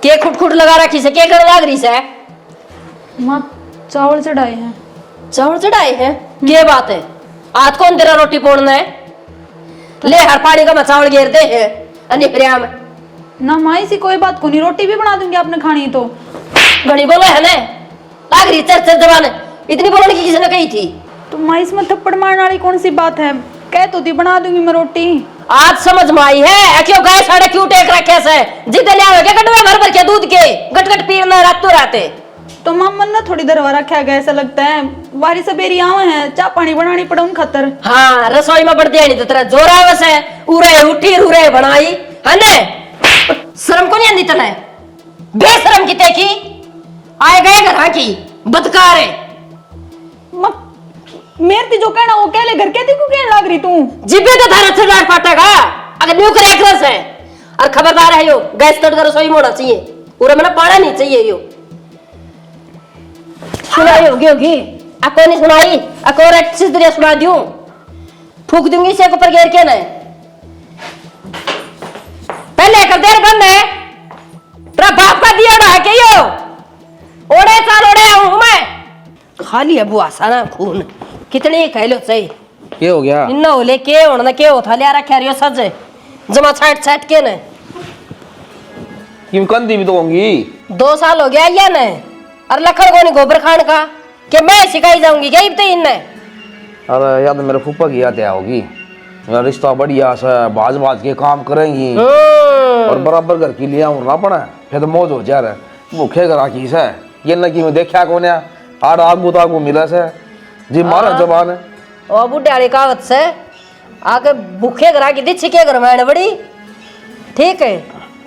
के खुट लगा रखी से के कर लाग रही से? माँ चावल चढ़ाए हैं। चावल चढ़ाए हैं? ये बात है, आज कौन तेरा रोटी पोड़ना है? ले हर पानी का मैं चावल घेर दे है अन्य प्रिया में ना माँ ऐसी कोई बात को नहीं, रोटी भी बना दूंगी आपने खानी तो। घड़ी बोलो है ना, लाग रही चर जबान, इतनी बोलने की किसी ने कही थी? तो माँ इसमें थप्पड़ मारने वाली कौन सी बात है? कह तो थी बना दूंगी मैं रोटी। आज समझ में आई है क्यों गए साढ़े क्यों टेक रखे से? जिद्द ले आओगे कटवा भर भर के दूध के गट पीना रातों राते। तो माँ मन ना थोड़ी दरवा रखा गया, ऐसा लगता है बारिश सबेरी आवे हैं, चाय पानी बनानी पड़ा उन खतर। हाँ रसोई में बढ़ दिया नहीं तो तेरा जोरा वैसे उरे उठी उरे बनाई है ने, शर्म को नहीं आंदी तने? बेशरम किते की आए गए घर की बदकार है। मेरे ती जो कहना वो कह ले, घर कहती क्यों कहने लाग रही तू? जिब्बे तो थारा छड़ाट पाटेगा अगर न्यू करे एकरस है। और खबरदार है यो गैस तड़ कर रसोई में होना चाहिए, पूरा मैंने पाना नहीं चाहिए यो। सुनाई होगी आपको नहीं सुनाई? आपको और अच्छी तरह सुना दूं, फूक दूंगी इसे ऊपर घेर के ना। पहले कर देर बंद है, तेरा बाप का दिया उड़ा के यो ओड़े चाल ओड़े हूं मैं। खाली है बुआ सारा खून, कितने कह लो सही। क्या हो गया? इन्ना हो ले के होना के हो था ले रखा रियो सज जमा छाट छाट के ने। किम कंदी भी तो होंगी। 2 साल हो गया या ने, और लखड़ को नहीं गोबर खान का कि मैं सिखाई जाऊंगी क्या इब्ते इनने? अरे याद मेरे फूफा की याद होगी, मेरा रिश्ता बढ़िया सा बाज बाज के काम करेंगी और बराबर घर की लिया ना पड़ा फिर तो मौज हो जा रहा भूखे घर की से ये न कि मैं देखा कौन आड़ आगू तागू मिला से जी मारा जबान है। ओ बुढ़े वाली कहावत से आके भूखे घर की दी छिके घर में बड़ी ठीक है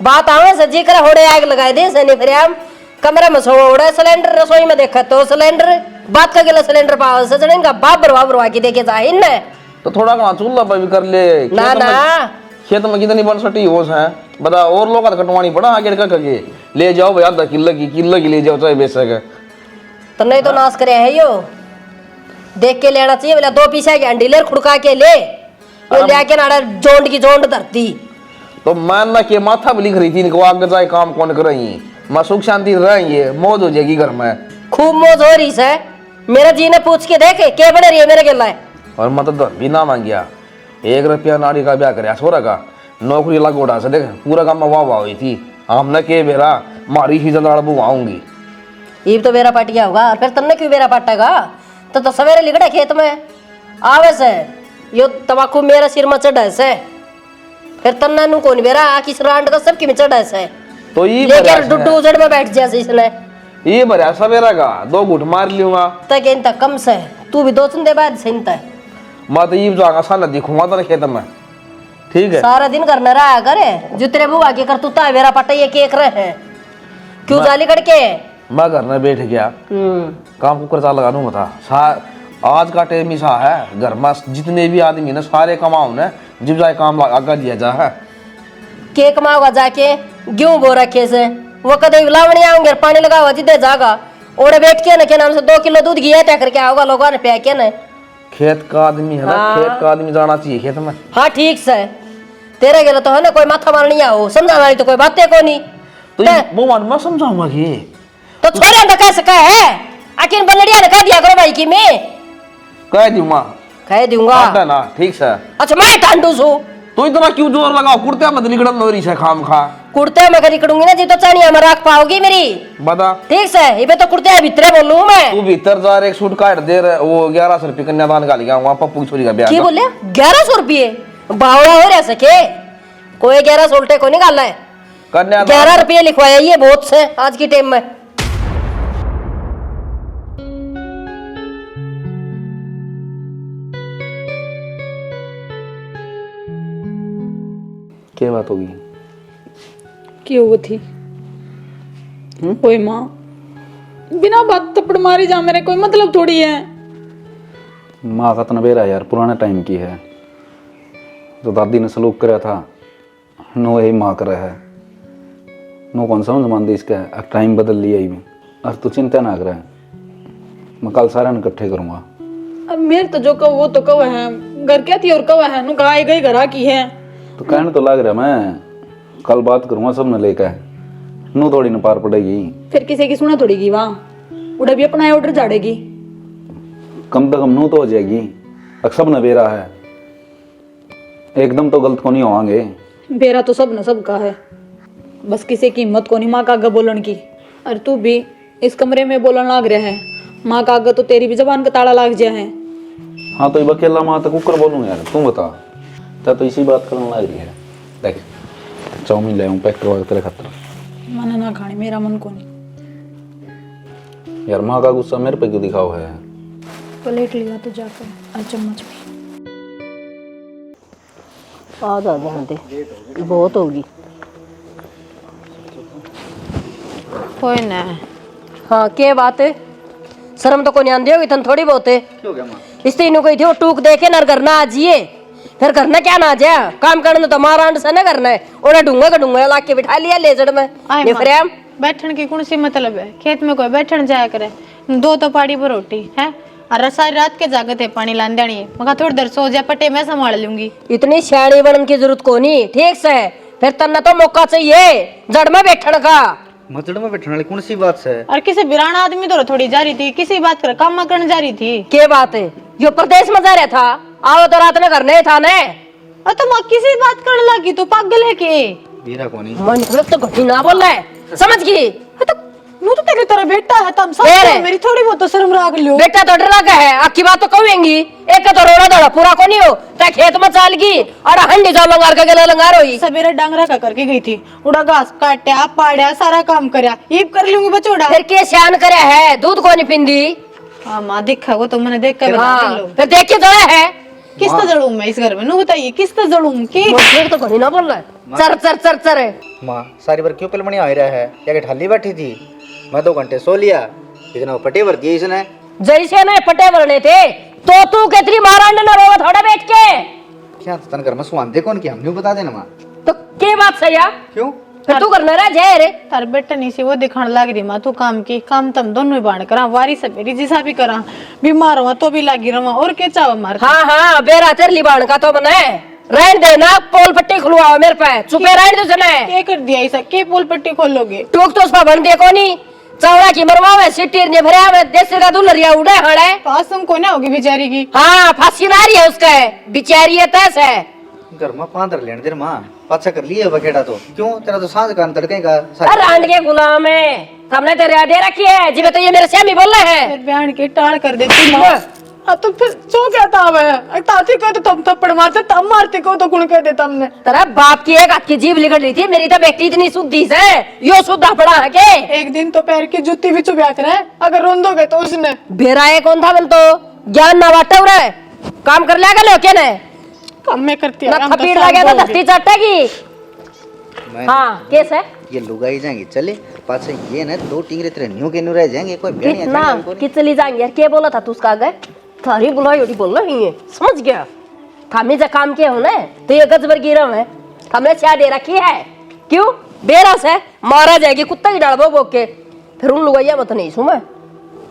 बात आवे से जी कर होड़े आग लगाए दे से नहीं फिर हम कमरे में सो ओड़े सिलेंडर रसोई में देखा तो सिलेंडर बात का गिला सिलेंडर पाव से जने का बाबर की देखे जा इन तो थोड़ा कहाँ चूल्हा पर भी कर ले ना ना खेत में कितनी बन सटी होश है बता और लोग कटवानी पड़ा आगे के ले जाओ भाई आधा किलो की ले जाओ चाहे बेचक तो नहीं तो नाश करे है यो देख के लेना चाहिए बोला 2 पीसा की अंडी ले खुड़का के ले आके नाड़ा जोंड की जोंड धरती तो मान ना के माथा भी लिख रही थी इनको आगे जाए काम कौन करेंगी मैं सुख शांति रहेंगे मौज हो जाएगी घर में खूब मौज हो रही है। मेरा जी ने पूछ के देखे क्या बने रही है मेरे के लाए और मतलब भी ना मांगिया 1 रुपया नाड़ी का ब्याह कर छोरा का नौकरी लग उड़ा से देख पूरा काम में वाह वाह हुई थी हमने के बेरा मारी ही जल्द अड़बू आऊंगी ये तो बेरा पाटिया होगा और फिर तन्ने क्यों बेरा पाटेगा तो सवेरे लिखड़े खेत में आवे से यो तबाकू मेरा सिर में चढ़ा से फिर तन्ना नु कौन बेरा आकी सरांड का सबकी में चढ़ा से तो ये लेकर डुड्डू उजड़ में बैठ जैसे इसने ये भरा सवेरा का 2 घुट मार लूंगा तक इन तक कम से तू भी 2 चंदे बाद से इंता मैं तो ये जाऊंगा साला दिखूंगा तो खेत में ठीक है सारा दिन करना रहा करे जो तेरे बुआ के कर तू ता बेरा पटाइए केक रहे हैं क्यों जाली करके मैं घर में बैठ गया काम को करता लगा दूंगा था आज का टाइम ही सा है घर में जितने भी आदमी ना सारे कमाओ ने जब जाए काम आगा दिया जा है के कमाओगा जाके गेहूं बो रखे से वो कदे लावणी आऊंगे पानी लगा हुआ जिदे जागा ओड़े बैठ के ना के नाम से 2 किलो दूध घी तय करके आओगा लोगों ने पे के ना खेत का आदमी है ना खेत का आदमी जाना चाहिए खेत में। हाँ ठीक से तेरे गेले तो है ना कोई माथा मारनी आओ समझाने वाली तो कोई बातें को नहीं तो वो मान मैं समझाऊंगा कि तो छोरे अंदर कैसे कह है आखिर बल्लड़िया ने कह दिया करो भाई की मैं कह दूंगा कह दूंगा ना ठीक से। अच्छा मैं टांडू सू तो इतना क्यों जोर लगाओ कुर्ते में निकल नोरी से खाम खा कुर्ते में निकलूंगी ना जी तो चानिया में रख पाओगी मेरी बता ठीक से ये तो कुर्ते भीतरे बोलूं मैं तू भीतर जा रहे 1 सूट काट दे रहे वो 1100 रुपये कन्यादान का लिया वहाँ पप्पू की छोरी का ब्याह की बोले 1100 रुपये बावड़ा हो रहा सके कोई 1100 उल्टे को निकालना है कन्यादान 11 रुपये लिखवाया ये बहुत से आज की टाइम में क्या बात होगी क्यों वो थी कोई माँ बिना बात थप्पड़ मारी जा मेरे कोई मतलब थोड़ी है। माँ का तनबेरा यार पुराने टाइम की है जो दादी ने सलूक कराया था नो यही माँ कर है नो कौन सा जमान इसका अब टाइम बदल लिया ही और तू चिंता ना कर मैं कल सारे इकट्ठे करूँगा। अब मेरे तो जो कहो वो तो कहो है घर क्या थी और कहो है नु कहा गई घरा की है तो कहने तो लग रहा मैं कल बात करूँगा सब ने लेकर नू थोड़ी न पार पड़ेगी। फिर किसी की सुना थोड़ीगी वहाँ, उड़ा भी अपना ऑर्डर झाड़ेगी। कम से कम नू तो हो जाएगी। अब सब नवेरा है, एकदम तो गलत को नहीं होवांगे। बेरा तो सब न सबका है, बस किसी की हिम्मत को नहीं माँ का आगे बोलन की। और तू भी इस कमरे में बोलन लाग रहा है, माँ का आगे तो तेरी भी जबान का ताला लाग गया है। हाँ तो ये अकेला माँ तक कुकर बोलूँ यार, तू बता। तो इसी बात करने लग रही है। देख चाउमीन ले आऊँ पैक करवा के तेरे खातर। मैंने ना खानी, मेरा मन को नहीं। यार माँ का गुस्सा मेरे पे क्यों दिखाओ है? प्लेट लिया तो जाकर और चम्मच भी। आधा ध्यान दे, बहुत होगी। कोई ना। हाँ क्या बात है, शर्म तो कोई आंदी होगी तन थोड़ी बहुत है। इस तीनों कोई थी वो टूक दे के नर करना आजिए, फिर करना क्या ना जा काम करना तो मारा अंड से न करना है। ओड़ा ढूंगा का ढूंगा ला के बिठा लिया लेजड़ में। आए ये माँ, फ्रेम बैठन की कौन सी मतलब है? खेत में कोई बैठन जाया करे, 2 तो पाड़ी पर रोटी है और सारी रात के जागत है पानी लान देनी है। मगर थोड़ी देर सो जा, पट्टे मैं संभाल लूंगी। इतनी सियाणी बनने की जरूरत को नहीं, ठीक से फिर तन्ना तो मौका चाहिए जड़ में बैठने का। मजड़ में बैठने वाली कौन सी बात है? और किसी बिराना आदमी तो थोड़ी जा रही थी, किसी बात कर काम करने जा रही थी। क्या बात है, यो प्रदेश में जा रहा था, आओ तो रात में करने था ने। और तुम किसी बात करने लगी, तू पागल है के? मेरा कौन मन तो घटी ना बोल रहा है, समझ गई? मुँह तो तेरे तरह बेटा है, तुम सब फिर? तो मेरी थोड़ी बहुत तो शर्म रख लो। बेटा तो डरा का है, आपकी बात तो कहेंगी। एक का तो रोड़ा दौड़ा पूरा को नहीं हो, तै खेत में चाल की और हंडी जो लंगार का गला लंगार होई। सवेरे डांगरा का करके गई थी, उड़ा घास काटा पाड़ा सारा काम करया, ये कर लूंगी बचोड़ा। फिर के सियान करे है, दूध को नहीं पिंदी। हाँ माँ देखा वो तो मैंने देख कर बता हाँ, लो। फिर देख के जड़ा है। किस तरह जड़ूं मैं इस घर में? नु बताइए किस तरह जड़ूं की? मुझे तो घड़ी ना बोल रहा है, चर चर चर चर है। माँ सारी बार क्यों पिलमणी आ रहा है? क्या कि ठाली बैठी थी, मैं 2 घंटे सो लिया, लेकिन वो पटे भर दिए इसने। जैसे ना पट्टे भरने थे तो तू कितनी मारंड न रोवा थोड़ा बैठ के। क्या तन घर में सुहांते कौन की हम न्यू बता देना माँ। तो के बात सही है, क्यों? फिर तू करना रहा जय रे। तार बेटा नहीं सी वो दिखाने लग रही माँ, तू काम की काम तुम दोनों ही बांट करा, वारी सपेरी जिसा भी करा, बीमार हुआ तो भी लागी रहा और क्या चाहो मार। हाँ हाँ बेरा तेर लिबान का तो बना है, रहन देना पोल पट्टी खुलवाओ मेरे पे, चुपे रहने दो जने। क्या कर दिया ऐसा, के पोल पट्टी खोलोगे? टूक तो उसका बन दे कोनी, चौड़ा की मरवाओ है, सिट्टीर ने भरे है, देश का दुलरिया उड़े हड़े। पास तुमको ना होगी बेचारी की। हाँ फांसी ना रही है उसका, बिचारी है तैस है। घर में 5 लेने देर माँ, पाछा कर लिया बखेड़ा तो क्यों? तेरा तो सांझ कान तड़के का अरे रांड के गुलाम है, हमने तेरे दे रखी है, जिबे तो ये मेरे से बोल रहे हैं। फिर बयान के टाड़ कर देती माँ। हाँ तो फिर सो क्या था मैं? ताती को तो तुम थप्पड़ मारते, तब मारते को तो गुण कह देता हमने। तेरा बाप की एक हाथ की जीभ लिगड़ रही थी, मेरी तो बेटी इतनी शुद्धि है, यो शुद्धा पड़ा है के। एक दिन तो पैर की जूती भी चुभा कर है, अगर रोंदोगे तो उसने। बेराए कौन था बन तो ज्ञान ना बांटा उड़ा है, काम कर लिया गलो के ने काम में करती ना थपीड़ लगे ना धरती चाटेगी। हाँ केस है ये लुगाई जाएंगे चले, पाछे ये ना 2 टिंगरे तेरे न्यू के न्यू रह जाएंगे। कोई बहनी कितना कि चली जाएंगे यार, क्या बोला था तू उसका आगे? थारी बुलाई उड़ी बोल रही है, समझ गया? थामे जा काम किया हो ना तो ये गजबर गिरा है, हमने चाय दे रखी है। क्यों बेरा से मारा जाएगी कुत्ता की डाल बोक के। फिर उन लुगाइया मत नहीं सुन,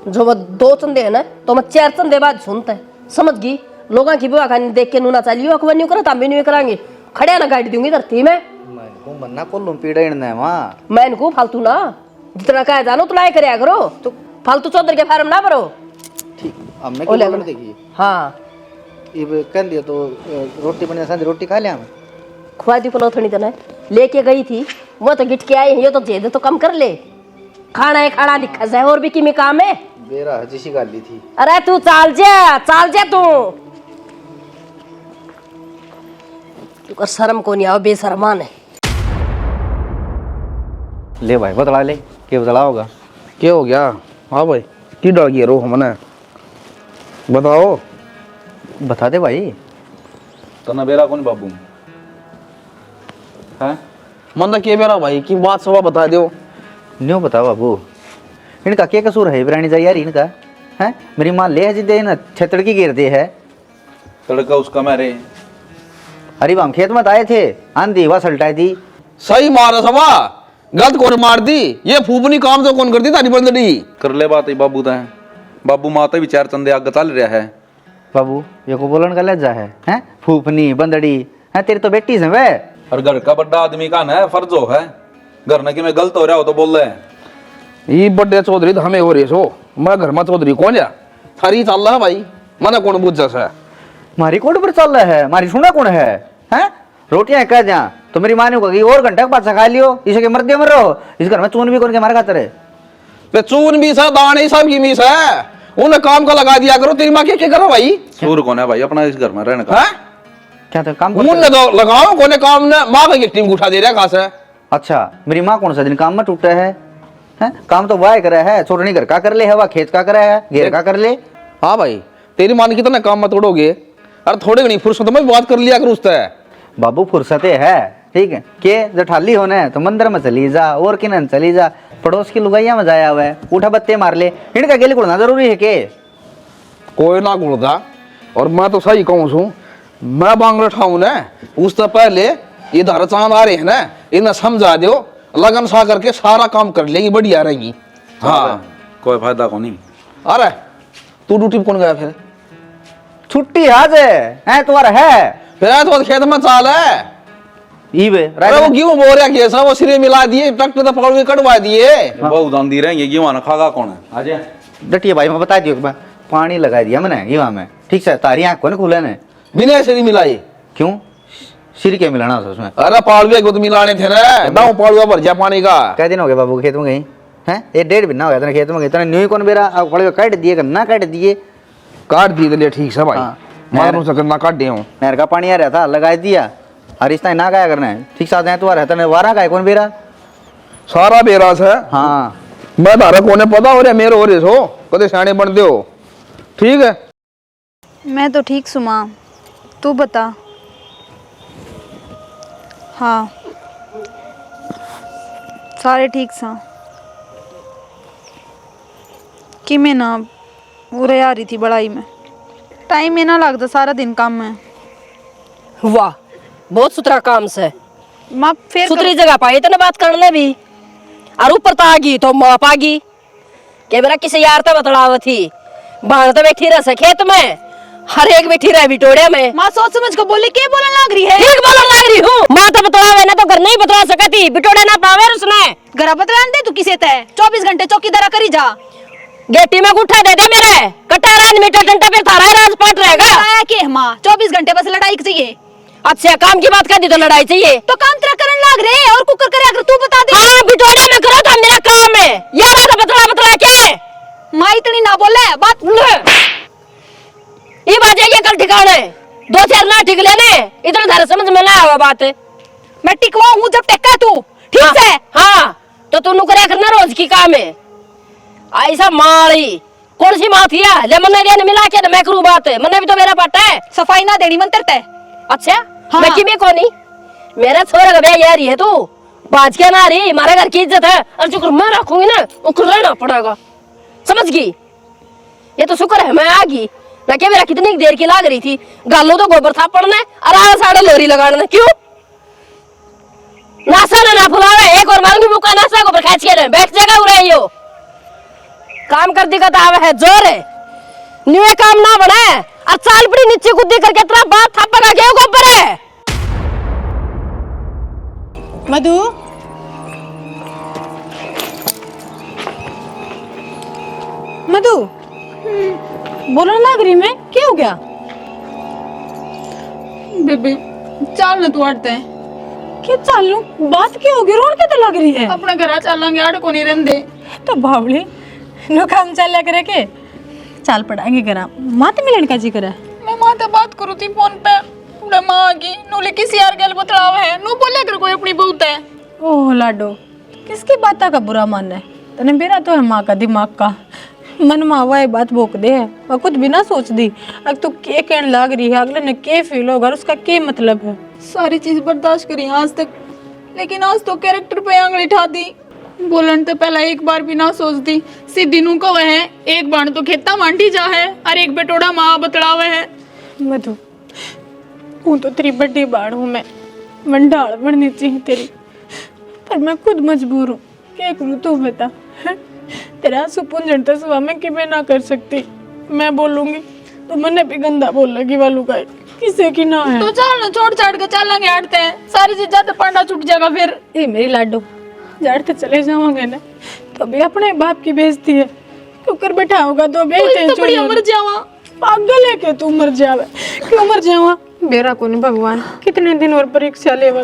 जो वो 2 चंदे है ना तो मैं 4 चंदे बाद सुनते, समझ गई? लोगों की बुआ खानी देख के नूना चाहिए, अकबर नहीं करा ताम भी नहीं करांगे, खड़े ना गाड़ी दूंगी धरती में। मैं को मन्ना को लूं पीड़ा इनने माँ। मैं इनको फालतू ना जितना कहा जानो उतना करे करो, तो फालतू चौधर के फार्म ना भरो। ठीक हमने क्यों बोल देखी? हाँ ये कर दिया तो रोटी बने साथ रोटी खा लिया हम। खुआ दी पुलाव थोड़ी तना लेके गई थी, वो तो गिट के आई है, ये तो जेद तो कम कर ले, खाना है खाना दिखा जाए और भी किमी काम है। बेरा जिसी गाल ली थी। अरे तू चाल जा तू कर शर्म को नहीं आओ, बेशरमान है। ले भाई बतला ले, क्या बतला होगा? क्या हो गया? हाँ भाई की डर गया रो हमने, बताओ। बता दे भाई। तो नवेरा कौन बाबू है? मन के बेरा भाई की बात सब बता दो। न्यू बता बाबू, इनका क्या कसूर है बिरानी जा यार इनका? हैं मेरी माँ ले जी दे ना छतड़ की गिर दे है। तड़का उसका मेरे। अरे हम खेत में आए थे, आंधी हवा सल्टाई दी। सही मारा सवा, गलत कौन मार दी? ये फूफनी काम तो कौन करती तारी बंदड़ी? कर ले बात बाबू तय, बाबू माता भी 4 चंदे आग तल रहा है। बाबू ये को बोलन का लज्जा है? हैं फूफनी बंदड़ी है तेरी तो बेटी से वे। और घर का बड़ा आदमी का ना फर्ज हो है, घर ना कि मैं गलत हो रहा हो तो बोल रहे हैं। ये बड्डे चौधरी तो हमें हो रही सो, मैं घर में चौधरी कौन जा थारी चल रहा है भाई, मना कौन बुझ जैसा मारी कोड पर चल रहा है, मारी सुना कौन है? हैं रोटियां कह जा तो मेरी माँ ने कही और घंटे के बाद खा लियो, इसे के मर्दे मर रहो, इस घर में चून भी कौन के मार खाता रहे। पे चून भी सा दाने सब की मीस है, उन्हें काम का लगा दिया करो, तेरी माँ क्या करो भाई? सूर कौन है भाई अपना इस घर में रहने का? हैं? क्या तो काम उन्हें तो लगाओ कोने काम ने माँ का टीम उठा दे रहा खास है। अच्छा मेरी माँ कौन सा दिन काम में टूटा है? हैं काम तो वाह करे है, छोटनी घर का कर ले है, वह खेत का करे है, घेर का कर ले। हाँ भाई तेरी मान कितना काम मत तोड़ोगे, अरे थोड़े घनी फुर्सत में बात कर लिया कर उससे। बाबू फुर्सते है ठीक है के जठाली होने है तो मंदिर में चली जा और किन चली जा, पड़ोस की लुगाइया में जाया हुआ है, उठा बत्ते मार ले, इनका गेली कुड़ना जरूरी है के? कोई ना गुड़दा, और मैं तो सही कहूँ सू, मैं बांगड़ ठाऊं ना उससे पहले ये धर चांद आ रहे हैं ना, इन्हें समझा दो, लगन सा करके सारा काम कर लेंगी, बढ़िया रहेंगी। हाँ कोई फायदा को नहीं। अरे तू ड्यूटी कौन गया फिर? छुट्टी आज है तुम्हारा है फिर आया तो खेत में चाल है अरे वो क्यों बोल रहा कि वो सिरे मिला दिए, ट्रैक्टर तो पकड़ के कटवा दिए। बहुत दान दी रहेंगे ये वहां खागा कौन है? आजा डटिए भाई मैं बता दियो पानी लगा दिया मैंने ये में ठीक से, तारी आंख को खुले ने बिना सिरी मिलाई क्यों? सिर के मिलाना था उसमें? अरे पालुए को तो मिलाने थे ना, दाऊ पालुआ भर जा पानी का। कै दिन हो गया बाबू खेत में गई हैं? ये 1.5 महीना हो गया तेरे खेत में गई, तेने न्यू कौन बेरा अब पड़े काट दिए ना काट दिए? काट दिए तो ले ठीक से भाई, मारू से करना काट दिया हूँ। नहर का पानी आ रहा था लगा दिया, और इस ना गाया करना है ठीक साथ है तुम्हारा रहता वारा का कौन बेरा? सारा बेरास है। हाँ मैं धारा कोने पता हो रहा मेरे हो रहे सो कदे सियाने बनते हो, ठीक है? मैं तो ठीक सुमा, तू बता। हाँ सारे ठीक सा कि मैं ना उरे आ रही थी बड़ाई में, टाइम ही ना लगता सारा दिन काम में। वाह बहुत सुथरा काम से, माँ फिर सुथरी जगह पाई इतने बात करने भी, और ऊपर तो आगी तो माप आगी के मेरा किसी यार तो बतलाव थी, बाहर तो बैठी रह खेत में, हर एक बैठी रह बिटोड़े में। माँ सोच समझ को बोली के बोलने लग रही है? ठीक बोलने लग रही हूँ, माँ तो बतलावे ना तो घर नहीं बतला सकती, बिटोड़े ना पावे उसने। घर बतलान दे तू किसे तय 24 घंटे चौकीदारा करी जा, गेटी में गुठा दे दे मेरे कटार आदमी टंटा पे थारा राजपाट रहेगा। आया के माँ 24 घंटे बस लड़ाई चाहिए। अच्छा काम की बात कर दी तो लड़ाई चाहिए, तो काम तेरा करने लग रहे और कुकर करे अगर तू बता दे। हाँ बिटोड़े में करो तो मेरा काम है, ये बात बतला बतला क्या है? माँ इतनी ना बोले बात ये बात है कल ठिकाने 2-4 ना ठीक लेने, इतना धर समझ में ना आवा बात। मैं टिकवा हूँ जब टेका तू ठीक है? हाँ तो तू नुकरिया करना रोज की काम है, ऐसा मारी कौन सी माँ थी ले मन्ने देने मिला के मैं करूँ बात, मन्ने भी तो मेरा पट्टा है, सफाई ना देनी मंत्र तय। अच्छा हाँ। मैं किमें कोनी, मेरा छोरा का ब्याह यारी है तू बाज के ना रही, हमारे घर की इज्जत है, और जो मैं रखूंगी ना वो रहना पड़ेगा, समझ गई? ये तो शुक्र है मैं आ गई ना, क्या मेरा कितनी देर की लाग रही थी, गालो तो गोबर था पड़ना और आधा साढ़े लोरी लगाना, क्यों? नासा ना फुलावे, एक और मारूंगी मुका नासा गोबर खींच के बैठ जाएगा उड़ाई हो, काम कर दी का दावा है जोर है, न्यू काम ना बने और चाल पड़ी नीचे कूदी करके तेरा बात थप्पड़ आ गया गोबर है। मधु मधु बोलने लग रही मैं, क्या हो गया? बेबी चल न तू हटते हैं, क्या चाल लूं? बात क्या होगी? रोड के तो लग रही है, अपना घर चलेंगे आड़ को नहीं रहते तो बावली नो काम चल करे के चाल पड़ाएंगे करा माते मिलन का जी करा। मैं माँ से बात करूँ थी फोन पे, उड़े माँ आ गई नूले किसी यार गल बतलाव है नू बोले कर कोई अपनी बहुत है। ओह लाडो किसकी बात का बुरा मान है, तने मेरा तो है माँ का दिमाग का, मन में हुआ ये बात भोक दे है, मैं कुछ बिना सोच दी अब तो के कहने लग रही है, अगले ने के फील होगा उसका के मतलब है। सारी चीज बर्दाश्त करी आज तक, लेकिन आज तो कैरेक्टर पे आंगली ठा दी, बोलन तो पहला एक बार भी ना सोच दी, सीधी नू को है एक बाण तो खेता मांडी जा है और एक बेटोड़ा माँ बतलावे है। मधु हूँ तो तेरी बड़ी बाढ़ हूँ, मैं मंडाल बननी चाहिए तेरी, पर मैं खुद मजबूर हूँ, क्या करूँ तू बता? तेरा आंसू पूंजन तो सुबह मैं कि मैं ना कर सकती, मैं बोलूंगी तो मैंने भी गंदा बोल लगी वालू का किसे की ना है। तो चल ना छोड़ छाड़ के चलेंगे हटते हैं, सारी चीजें तो पांडा छूट जाएगा फिर। ए मेरी लाडो जड़ तो चले जाओगे ना तो भी अपने बाप की बेइज्जती है, क्यों बैठा होगा तो बेइज्जती तो बढ़िया मर जावा। पागल है कि तू मर जावे, क्यों मर जावा? मेरा को नहीं भगवान, कितने दिन और परीक्षा लेवा।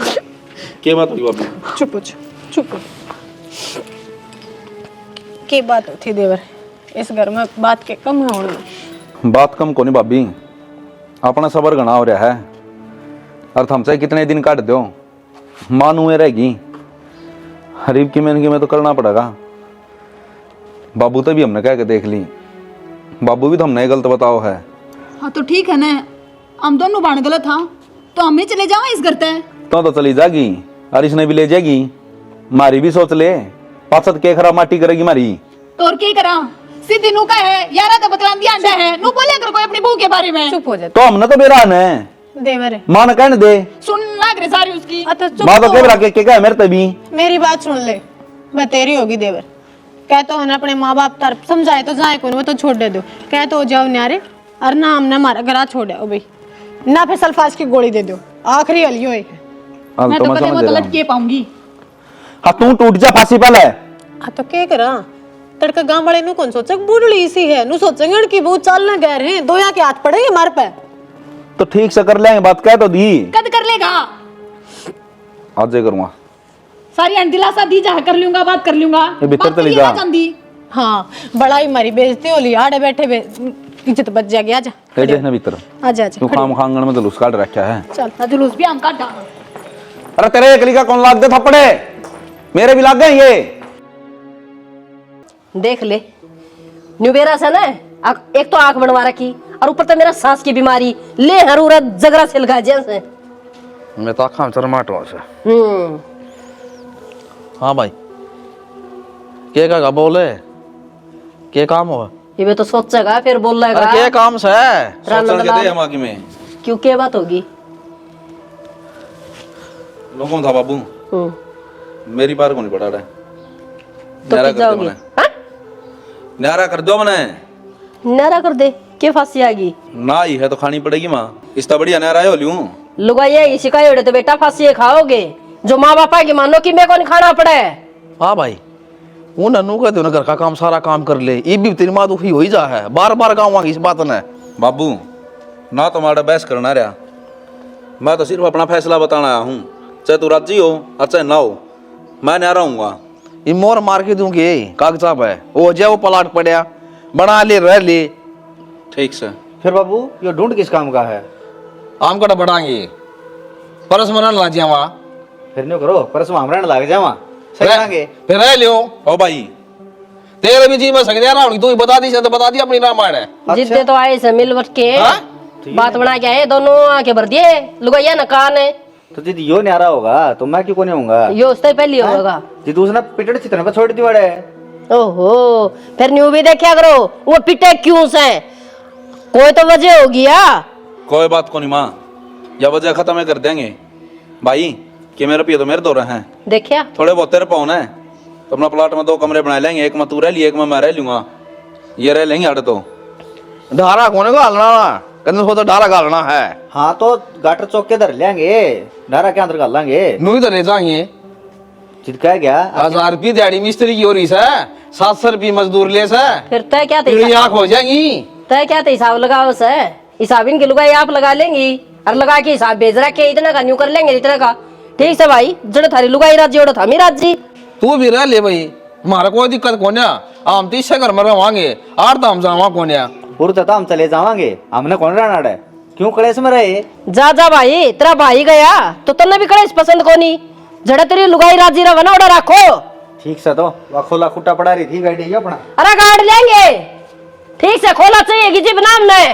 क्या बात हुई बाबू? चुप हो जा, चुप हो। की बात होती देवर, इस घर में बात के कम है और बात कम को नहीं भाभी, अपना सबर घना हो रहा है। और हमसे कितने दिन काट दो, मानू में रहेगी। हरीब की में तो करना पड़ेगा। बाबू तो भी हमने कह के देख ली, बाबू भी तो हमने गलत बताओ है। हाँ तो ठीक है ना, हम दोनों बाण गलत था तो हम ही चले जाओ इस घर तक। तो चली जागी और इसने भी ले जाएगी। मारी भी सोच ले, पासत के खराब माटी करेगी मारी। तो और क्या करा, सीधी नु का है यारा तो बतलान दिया अंडा है, नु बोले कर कोई अपनी बहू के बारे में। चुप हो जा तो हमने तो बेरान है, देवर। मान कहने दे, सुन लाग रे सारी उसकी। तो चुप माँ तो हो। कह के क्या मेरे तभी। मेरी बात सुन ले, मैं तेरी होगी देवर। कह तो ना अपने माँ बाप तरफ समझाए तो जाए कौन, वो तो छोड़ दे दो। कह तो जाओ न्यारे, और ना हमने हमारा घर छोड़े ओ भाई, ना फिर सल्फाज की गोली दे दो, आखिरी हलियो है। मैं तो कदे वो गलत किए पाऊंगी। हाँ तू टूट जा फांसी पहले। हाँ तो क्या करा, तड़का गांव वाले नु कौन सोचे बूढ़ी सी है, नु सोचेंगे कि वो चालना गए रहे दो यहाँ के हाथ पड़ेंगे हमारे पे। तो ठीक से कर लेंगे, बात कह तो दी। कद कर लेगा, आज ही करूंगा। सारी अंदिलासा दी जा, कर लूंगा, बात कर लूंगा। ये भीतर बात चली की जा। ना चांदी। हाँ बड़ा ही मारी बेइज्जती होली, आड़े बैठे इज्जत बच जाएगी। आजा ले देखना भीतर, आजा तू आजा खाम खांगण में जुलूस काट रखा है। चल। ना जुलूस भी हम काटा। अरे तेरे अकली का कौन लाग दे थप्पड़े, मेरे भी लाग गए ये। देख ले न्यूबेरा से ना एक तो आंख बनवा रखी और ऊपर तो मेरा सांस की बीमारी ले हरूरा जगरा सिलगा जैसे। मैं तो आखा चरमाटो से। हाँ भाई, के का बोले के काम हो? ये तो सोचेगा फिर बोल अरे लेगा के काम से सोचन के दे हम आगे में क्यों क्या बात होगी। लोगों था बाबू, मेरी बार को नहीं पड़ा रहा। तो न्यारा किस कर दो जाओगी? मने, हाँ? न्यारा कर दो मने। नारा कर दे के फांसी आगी ना ही है तो खानी पड़ेगी माँ, इसका बढ़िया न्यारा हो लूं। लुगाइया शिकाई उड़े तो बेटा फांसी खाओगे, जो माँ बापा की मानो कि मेरे को नहीं खाना पड़े। हाँ भाई, वो नन्नू कहते हो ना घर का काम सारा काम कर ले, ये भी तेरी माँ दुखी हो ही जा है, बार बार गाँव इस बात ने। बाबू ना तुम्हारा बहस करना रहा, मैं तो सिर्फ अपना फैसला बताना आया हूँ। चाहे तू राजी हो और चाहे ना हो, मैं नहीं रहूंगा। ये मोर मार के दूंगी कागजात है, वो जो वो पलाट पड़ा बना ले रह ले। ठीक से फिर बाबू ये ढूंढ किस काम का है? आम कटा बढ़ाएंगे, परस मरन ला जा वहाँ, फिर न्यू करो, परसों हमरा न लग जावा सही लागे। फिर रह लियो। ओ भाई तेरे भी जी में सक जा रहा हूँ, तू ही बता दी से तो बता दी अपनी रामायण है। जितने तो आए से मिल बट के बात बना के आए, दोनों आके भर दिए लुगाइया न कान है। तो दीदी यो न्यारा होगा तो मैं क्यों को नहीं होऊंगा? यो उससे पहले होगा। जी दूसरा पिटड़ चित्र पर छोड़ दी बड़े। ओहो फिर न्यू भी देखा करो, वो पिटे क्यों से, कोई तो वजह होगी। कोई बात को नहीं माँ, या वजह खत्म है कर देंगे भाई। कि मेरे पिए तो मेरे दो रहे हैं, देखिया थोड़े बहुत तेरे पाउन है तो अपना प्लाट में 2 कमरे बना लेंगे, एक में तू रह ली, एक में मैं रह लूंगा। ये रह लेंगे अड़ तो धारा कोने को हालना कंधे को तो धारा गालना है। हाँ तो गाटर चौक के धर लेंगे, नारा के अंदर गाल लेंगे। नू तो ले जाएंगे। चिटका गया 1000 रुपये दिहाड़ी मिस्त्री की हो रही है, 700 रुपये मजदूर ले से, फिर तय क्या तेरी आँख हो जाएगी। तय क्या हिसाब लगाओ से, हिसाब इनकी लुगाई आप लगा लेंगी और लगा के हिसाब भेज रखे, इतना का न्यू कर लेंगे इतना का। ठीक से भाई, जड़ थारी लुगाई राजी ओढ़ था मेरा राजी। तू भी रह ले भाई, हमारा कोई दिक्कत कौन है, हम 30 घर में रवांगे, 8 तो हम जावा कौन है। पुरता तो हम चले जावांगे, हमने कौन रहना है? क्यों कलेश में रहे? जा जा भाई, तेरा भाई गया तो तन्ने भी कलेश पसंद को नहीं, जड़ा तेरी लुगाई राजी रवा ना ओढ़ा रखो। ठीक से तो वह खोला खुट्टा पड़ा रही थी गाड़ी अपना। अरे गाड़ लेंगे, ठीक से खोला चाहिए जिप नाम ने।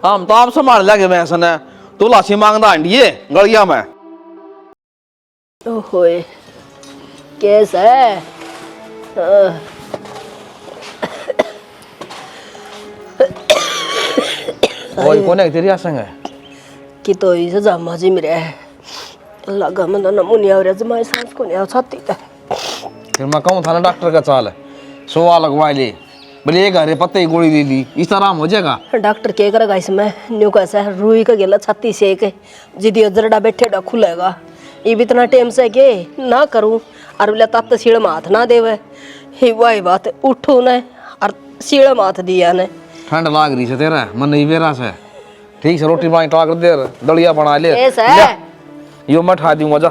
हम तो आप संभाल लेंगे भैंस ने, तू लाशी मांगदा हंडिए गलिया में। ओए कैसा है ओए कौन है तेरी आसंग है कि तो इसे जामा जी मेरे लगा मन नमूनिया और जमाई सांस को नहीं आ छाती था। फिर मैं कहूँ था ना डॉक्टर का चाल है, 100 लगवा ले, बोले एक हरे पत्ते की गोली दे दी, इस आराम हो जाएगा। डॉक्टर क्या करेगा इसमें, न्यू कैसा है रुई का गेला छाती से के जिदी जरडा बैठे डा खुलेगा। ये भी इतना टाइम से के ना करूं और बोले तात सीढ़ में हाथ ना देवे ही वही बात उठो ने और सीढ़ में हाथ दिया ने ठंड लाग रही से तेरा मन नहीं बेरा से ठीक से रोटी पानी टाक दे दलिया बना ले ऐसा जा, है यो मैं ठा दूंगा जा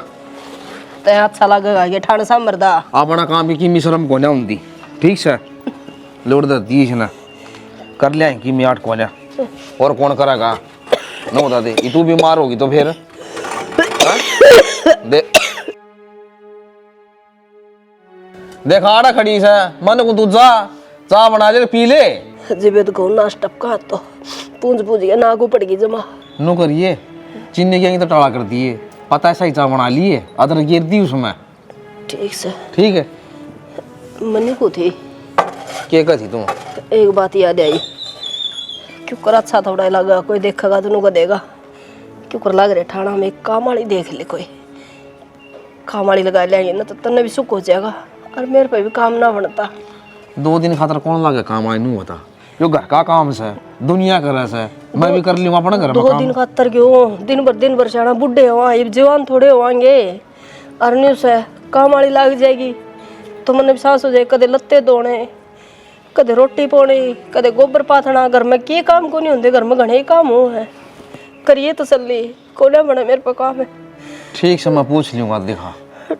ते अच्छा लगेगा ये ठंड सा मरदा अपना काम की मिश्रम को ना हुंदी ठीक से लोड दे दी ना कर लिया कि मैं 8 को ना और कौन करेगा न बता दे तू बीमार होगी तो फिर हाँ? देखा आड़ा खड़ी से मन को तू जा चा बना ले पी ले जिबे तो नाश्ता का तो पूंज पूंज के नागू पड़गी जमा नो करिए चीनी की तो टाला कर दिए पता है सही चा बना लिए अदरक गिर दी उसमें ठीक से ठीक है मनी को थी क्या कहती तुम एक बात याद आई क्यों कर अच्छा थोड़ा लगा कोई देखेगा तो नुका देगा क्यों कर लग रहे ठाणा में काम वाली देख ले कोई काम वाली लगा लिया ना तो तन्ने भी सुख हो जाएगा और मेरे पे भी काम ना बनता 2 दिन खातर कौन लागे काम आई नू बता यो घर का काम से दुनिया करे से मैं भी कर लूंगा अपने घर में 2 दिन खातर क्यों दिन भर जाना बुढ़े हो ये जवान थोड़े होंगे और न्यू से काम वाली लग जाएगी तो मन भी सांस हो जाए कदे लत्ते धोने कदे रोटी पानी कदे गोबर पाथना घर में के काम को नहीं होंगे घर में घने काम हो है करिए तसल्ली कोने बने मेरे पे काम है ठीक से मैं पूछ लूंगा दिखा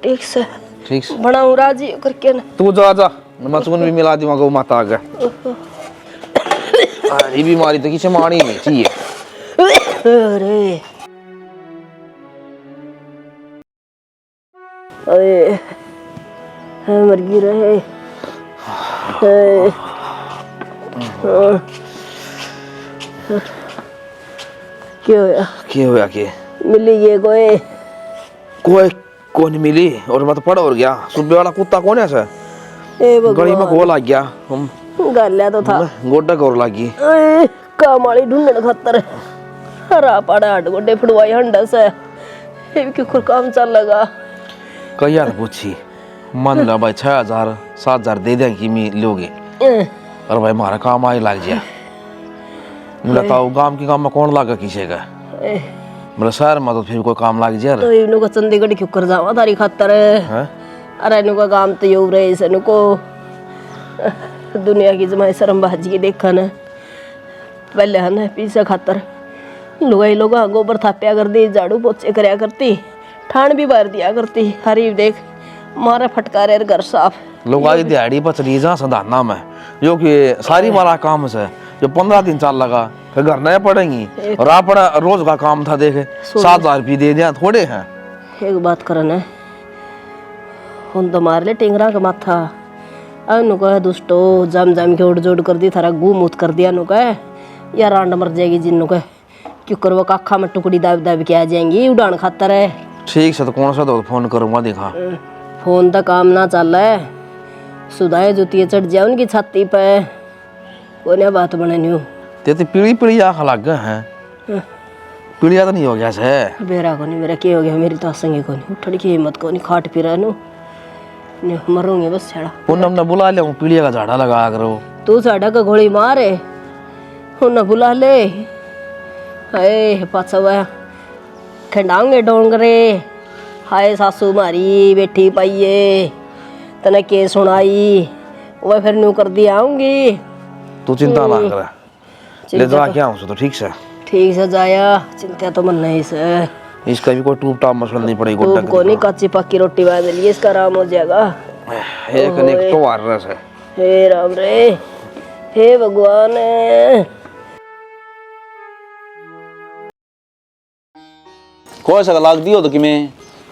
ठीक से ठीक से बनाऊं राजी करके ना तू जा जा मैं सुन भी मिला दूंगा गौ माता आगे ये बीमारी तो किसी मानी नहीं चाहिए अरे अरे मर गई रहे क्या होया क्या होया के मिली ये कोई कौन मिली और मैं तो पड़ा हो गया सुबह वाला कुत्ता कौन है सर ए गली में को लग गया हम गालिया तो था गोड्डा गौर लगी काम वाली ढूंढने खातर हरा पाड़ा हट गोड्डे फुड़वाई हंडा से क्यों काम चल लगा कई यार पूछी मन ला भाई 6,000 7,000 दे दें कि मैं लोगे और भाई हमारा काम आई लग जाए मैं बताओ गांव के काम में कौन लगा किसी का मेरे शहर में तो फिर कोई काम लग जाए तो इनको चंडीगढ़ क्यों कर जावा तारी खातर हैं अरे इनको काम तो यू रहे से इनको दुनिया की जमाई शर्म बाजी देखा न पहले है ना पीछे खातर लुगाई लोग गोबर थाप्या कर दी झाड़ू पोछे करया करती ठाण भी भर दिया करती हरी देख मारा फटकारे घर साफ लोग आई दिहाड़ी पर चली जा सदाना में जो कि सारी वाला काम से जो 15 दिन चल लगा फिर घर नए पड़ेंगी और अपना रोज का काम था देखे 7,000 रुपये दे दिया थोड़े हैं एक बात करना है हम तो मार ले टेंगरा का माथा अनु कह दुष्टो जम जम के उड़ जोड़ कर दी थारा गू मूत कर दिया नु कह या रांड मर जाएगी जिन्नु कह क्यों कर वो काखा में टुकड़ी दाब दाब के आ जाएंगी उड़ान खातर है ठीक से तो कौन सा तो फोन करूंगा देखा फोन तो काम ना चल रहा है सुधाए जुतिये चढ़ जाए उनकी छाती पे कोने बात बने न्यू ते तो पीढ़ी पीढ़ी आख लग गए हैं पीढ़िया तो नहीं हो गया से बेरा को नहीं मेरा क्या हो गया मेरी तो संगे को नहीं उठड़ की हिम्मत को नहीं खाट फिरा नु मरूंगी बस छड़ा उन्होंने हमने बुला लिया पीढ़िया का झाड़ा लगा करो तू साडा का घोड़ी मारे उन्हें बुला ले हाय पाछा वह खंडांगे डोंगरे हाय सासू मारी बैठी पाइये तने के सुनाई वह फिर न्यू कर दी आऊंगी तू चिंता ना कर ले जा क्या हूँ तो ठीक से जाया चिंता तो मन नहीं से इसका भी कोई टूप टाप मसला नहीं पड़ेगा टूप को नहीं कच्ची पक्की रोटी बना लिए इसका आराम हो जाएगा एक ने तो वार रस है हे राम रे हे भगवान कोई सा लाग दियो तो कि मैं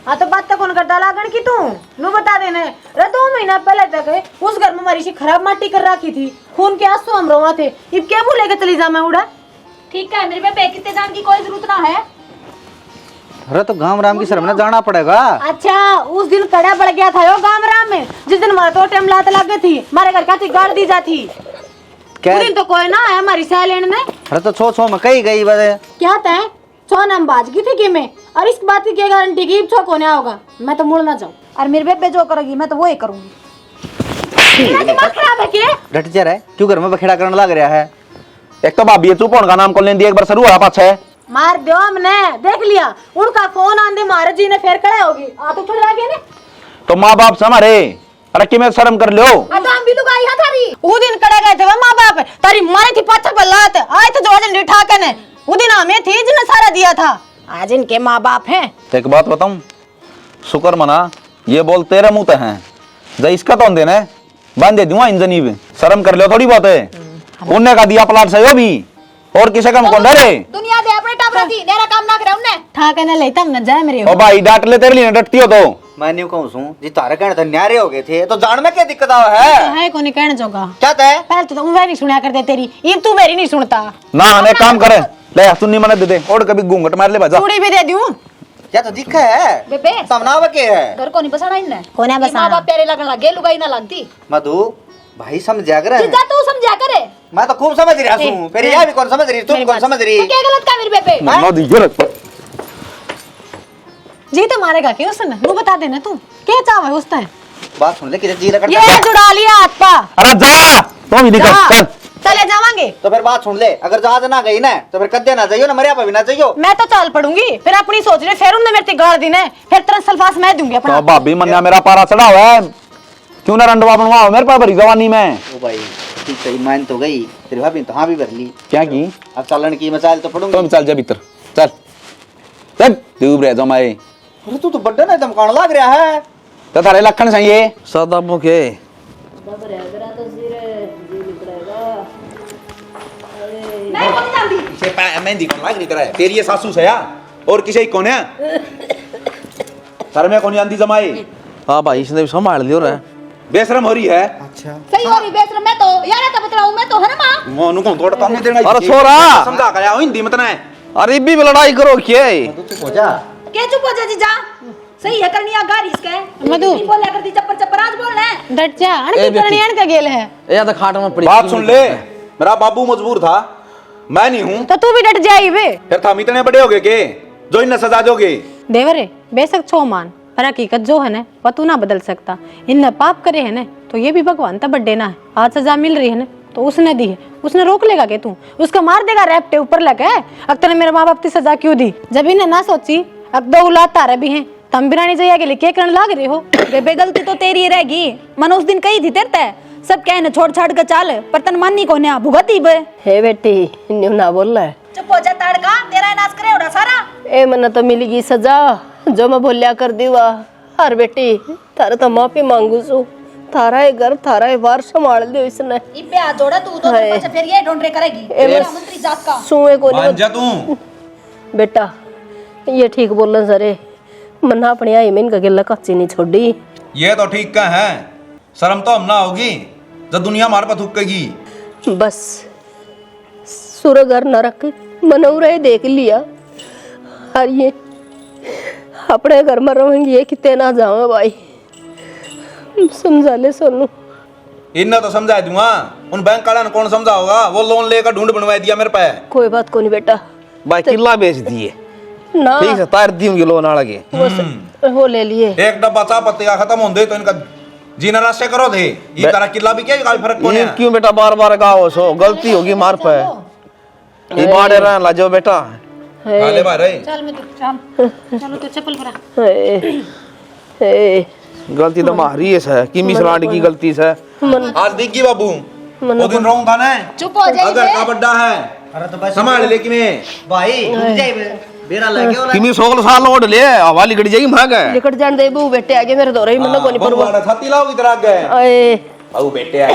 हाँ तो बात तो कौन करता लागण की तू नु बता देने रे 2 महीना पहले तक उस घर में हमारी सी खराब माटी कर रखी थी खून के आंसू हम रोवा थे अब क्या भूले के चली जा मैं उड़ा ठीक है मेरे पे कितने जान की कोई जरूरत ना है अरे तो गांव राम की शर्म में जाना पड़ेगा अच्छा उस दिन कड़ा बढ़ गया था यो गांव राम में जिस दिन हमारा तो टाइम लात लग गई थी हमारे घर का गाड़ दी जाती क्या दिन तो कोई ना है हमारी सह लेने में अरे तो छो में कही गई बात क्या तय 100 नंबर बाज की थी कि मैं और इस बात की क्या गारंटी की 100 को नहीं होगा मैं तो मुड़ ना जाऊं और मेरे बेबे जो करेगी मैं तो वो ही करूंगी दिमाग खराब है क्या डट जा रहा है क्यों घर में बखेड़ा करने लग रहा है एक तो भाभी तू कौन का नाम कॉल लेंदी एक बार शुरू हो रहा पाछे मार दो हमने देख लिया उनका फोन आंदे महाराज जी ने फिर खड़े होगी आ तो थोड़ा आगे ने तो माँ बाप से हमारे अरे कि मैं शर्म कर लो। तो हम भी लुगाई है थारी वो दिन कड़े गए थे वो माँ बाप तारी मारे थी पाछा बल्लात आए थे जोड़न लिठा के ने वो दिन हमें थी जिन्हें सारा दिया था आज इनके माँ बाप हैं। एक बात बताऊं, शुक्र मना ये बोल तेरे मुंह ते हैं, जय इसका तो देना बांधे दूंगा इंजनी पे, शर्म कर लो थोड़ी बात है। उनने का दिया प्लाट सही भी और किसे कम कौन डरे। दुनिया दे अपने टाबरा दी नेरा काम ना करे उनने ठा के ने लेता न जाए मेरे ओ भाई डांट ले तेरे लिए डटती हो तो मैं नहीं कहूँ सू जी तारे कहने तो न्यारे हो गए थे तो जान में क्या दिक्कत आ है कोनी कहने जोगा क्या तय पहले तो तुम वह नहीं सुना करते तेरी अब तू मेरी नहीं सुनता ना ने काम करे ले सुन्नी मने दे दे और कभी घूंघट मार ले बजा चूड़ी भी दे दूं क्या तो दिक्कत है बेबे तमनाव के है घर को नहीं बसाना इनने कोने माँ बसाना बाप प्यारे लगन लगे लुगाई ना लगती मधु भाई समझा कर जीजा तू समझा करे मैं तो खूब समझ रहा हूँ फिर यह भी कौन समझ रही तुम कौन समझ रही तो क्या गलत का मेरे बेबे ना दी गलत जी तो मारेगा कि उसने वो बता देना तू क्या चाह है उसने बात सुन ले कि जी रगड़ ये जुड़ा लिया हाथ पा अरे जा तो भी निकल चल। चले जावांगे तो फिर बात सुन ले अगर जहाज ना गई ना तो फिर कद्दे ना जाइयो ना मरिया पे भी ना जाइयो मैं तो चल पड़ूंगी फिर अपनी सोच रहे फिर उन्होंने मेरे गाड़ दी ने फिर तरह सल्फास मैं दूंगी तो अपना भाभी मन्या मेरा पारा चढ़ा हुआ है, क्यों ना रंडवा बनवाओ मेरे पास भरी जवानी में। ओ भाई ठीक सही मान तो गई तेरी भाभी तो हाँ भी भर ली क्या की अब चलन की मचाल तो पड़ूंगी तुम चल जा भीतर चल चल डूब रहे जमाए अरे तू तो बड्डा ना एकदम कान लग रहा है तो थारे लखन चाहिए सदा मुखे नहीं कौन जानती मेहंदी कौन लाग रही तरह तेरी ये सासू से और किसी कौन है सर में कौन जानती जमाए। हाँ भाई इसने भी संभाल लियो रे बेशरम हो रही है। अच्छा सही हो रही बेशरम मैं तो यार तो बतलाऊं मैं तो है ना मां मोनू को थोड़ा काम नहीं देना। अरे छोरा समझा के आओ हिंदी मत ना अरे भी लड़ाई करो क्या तू हो जा क्या चुप हो जा जीजा सही है करनी आ गाड़ी इसके मधु। नहीं बोल कर दी चप्पर चप्पर आज बोल रहे डट जा अन करनियान का गेल है या तो खाट में पड़ी बात सुन ले, मेरा बाबू मजबूर था मैं नहीं हूँ तो तू भी डट जाई वे फिर हम इतने बड़े हो गए के जो इन्हें सजा दोगे। देवरे बेशक छो मान पर हकीकत जो है ना वह तू ना बदल सकता इनने पाप करे है ना तो ये भी भगवान तब बड्डे ना है आज सजा मिल रही है ना तो उसने दी है उसने रोक लेगा के तू उसका मार देगा रैपटे ऊपर लगे अब तेने मेरे माँ बाप की सजा क्यों दी जब इन्हें ना सोची अब 2 औलाद तारे भी हैं तम बिरानी जया के लिए क्या करने लाग रहे हो बेबे गलती तो तेरी रहेगी मन उस दिन कही थी तेरे सब कहने छोड़ छाड़ के चाल पर तन माननी को ना भुगती बे हे बेटी न्यू ना बोल रहा है चुप हो जा ताड़का तेरा नाश करे उड़ा सारा ए मन तो मिलेगी सजा जो मैं बोलिया कर दीवा हर बेटी थारे तो माफी मांगू सु थारा है घर थारा है बार संभाल दियो इसने इबे आ जोड़ा तू तो हाय। फिर ये ढूंढरे करेगी मेरा मंत्री जात का सुए को मान जा तू बेटा ये ठीक बोलन सरे मना अपनी आई में इनका गिल्ला कच्ची नहीं छोड़ी ये तो ठीक का है शर्म तो हम ना होगी जब दुनिया हमारे पर थूकेगी। बस सुर घर न रख मनौरे देख लिया और ये अपने घर में रहेंगी ये कितने ना जाओ भाई समझा ले सोनू इन्हें तो समझा दूंगा उन बैंक वाला ने कौन समझा होगा वो लोन लेकर ढूंढ बनवा दिया मेरे पे। कोई बात को नहीं बेटा भाई किला बेच दिए ना ठीक है तार दी होंगी लोन आगे वो ले लिए एक डब्बा चाय पत्ती का खत्म होने दे तो इनका जीना रास्ते करो थे ये तारा किला भी क्या कोई फर्क कौन ये है। क्यों बेटा बार बार गाओ सो गलती होगी मार पे ये बाड़े रह लाजो बेटा हाले भाई चल मैं तो चलो तो चप्पल परा हे गलती तो मारी है कि मिसराड की गलती से आज दिखगी बाबू वो दिन रहूं था ना चुप हो जाइए अगर का बड्डा है अरे तो बस संभाल ले कि मैं भाई रुक जाए बेरा लगे वाला कि मैं 100 साल ओढ़ ले हवा लिकट जाएगी भाग है लिकट जान दे बू बेटे आगे मेरे दौरे ही मन को नहीं परवा छाती लाओगी तरह गए आए औ बेटे